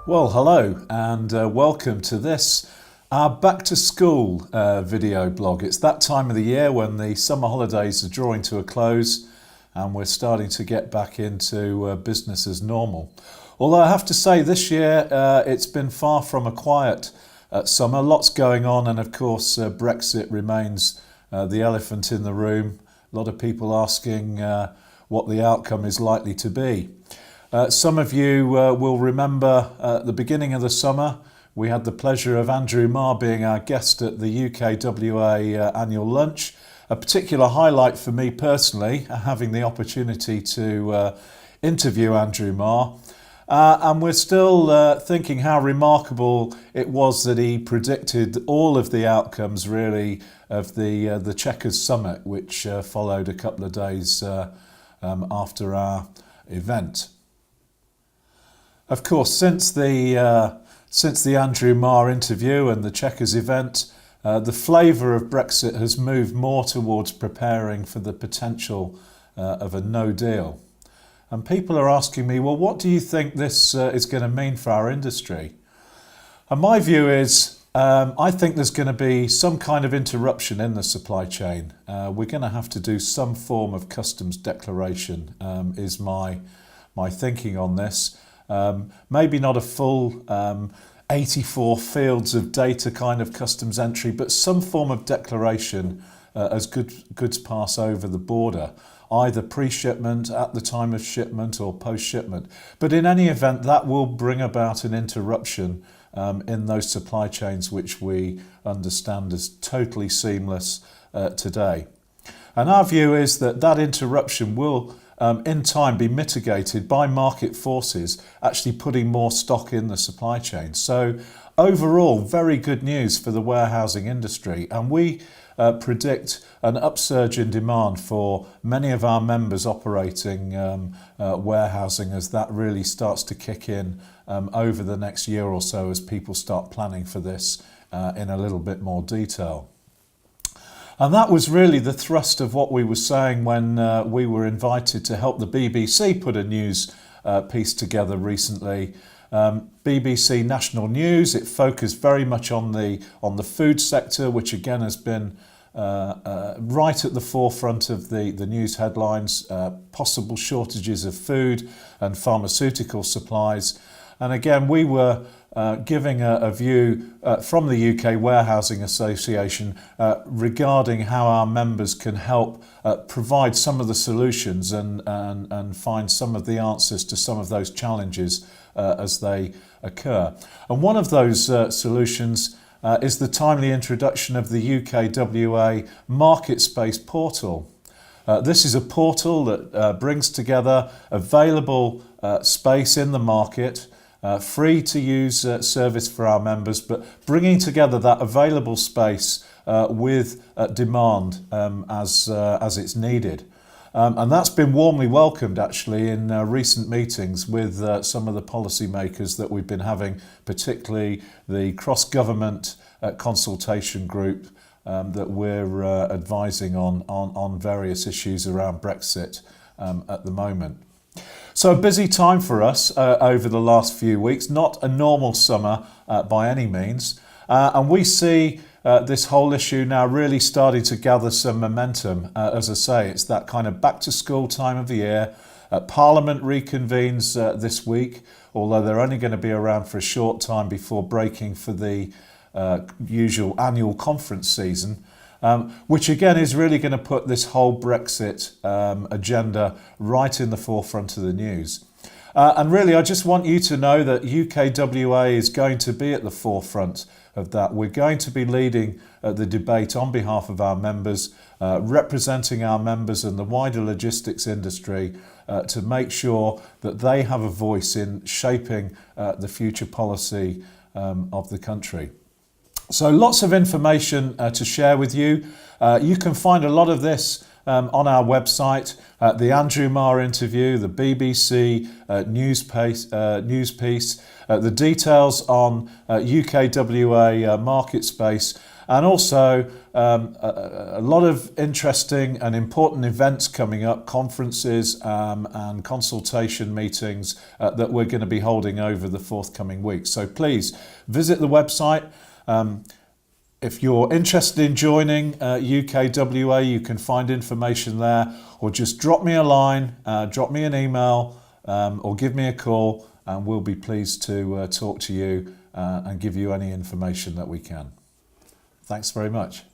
Well, hello and welcome to this, our back to school video blog. It's that time of the year when the summer holidays are drawing to a close and we're starting to get back into business as normal. Although I have to say this year it's been far from a quiet summer. Lots going on, and of course Brexit remains the elephant in the room. A lot of people asking what the outcome is likely to be. Some of you will remember at the beginning of the summer we had the pleasure of Andrew Marr being our guest at the UKWA annual lunch. A particular highlight for me personally, having the opportunity to interview Andrew Marr. And we're still thinking how remarkable it was that he predicted all of the outcomes really of the Chequers Summit, which followed a couple of days after our event. Of course, since the Andrew Marr interview and the Chequers event, the flavour of Brexit has moved more towards preparing for the potential of a no deal. And people are asking me, well, what do you think this is going to mean for our industry? And my view is, I think there's going to be some kind of interruption in the supply chain. We're going to have to do some form of customs declaration, is my thinking on this. Maybe not a full 84 fields of data kind of customs entry, but some form of declaration as goods pass over the border, either pre-shipment, at the time of shipment, or post-shipment. But in any event, that will bring about an interruption in those supply chains which we understand as totally seamless today. And our view is that that interruption will in time be mitigated by market forces actually putting more stock in the supply chain. So overall, very good news for the warehousing industry, and we predict an upsurge in demand for many of our members operating warehousing as that really starts to kick in over the next year or so as people start planning for this in a little bit more detail. And that was really the thrust of what we were saying when we were invited to help the BBC put a news piece together recently. BBC National News, it focused very much on the food sector, which again has been right at the forefront of the news headlines, possible shortages of food and pharmaceutical supplies. And again, we were giving a view from the UK Warehousing Association regarding how our members can help provide some of the solutions and find some of the answers to some of those challenges as they occur. And one of those solutions is the timely introduction of the UKWA Market Space portal. This is a portal that brings together available space in the market, free to use service for our members, but bringing together that available space with demand as it's needed. And that's been warmly welcomed actually in recent meetings with some of the policymakers that we've been having, particularly the cross-government consultation group that we're advising on various issues around Brexit at the moment. So a busy time for us over the last few weeks, not a normal summer by any means. And we see this whole issue now really starting to gather some momentum. As I say, it's that kind of back to school time of the year. Parliament reconvenes this week, although they're only going to be around for a short time before breaking for the usual annual conference season. Which again is really going to put this whole Brexit agenda right in the forefront of the news. And really, I just want you to know that UKWA is going to be at the forefront of that. We're going to be leading the debate on behalf of our members, representing our members and the wider logistics industry to make sure that they have a voice in shaping the future policy of the country. So lots of information to share with you. You can find a lot of this on our website, the Andrew Marr interview, the BBC news piece, the details on UKWA Market Space, And also a lot of interesting and important events coming up, conferences and consultation meetings that we're going to be holding over the forthcoming weeks. So please visit the website. If you're interested in joining UKWA, you can find information there, or just drop me a line, drop me an email, or give me a call, and we'll be pleased to talk to you and give you any information that we can. Thanks very much.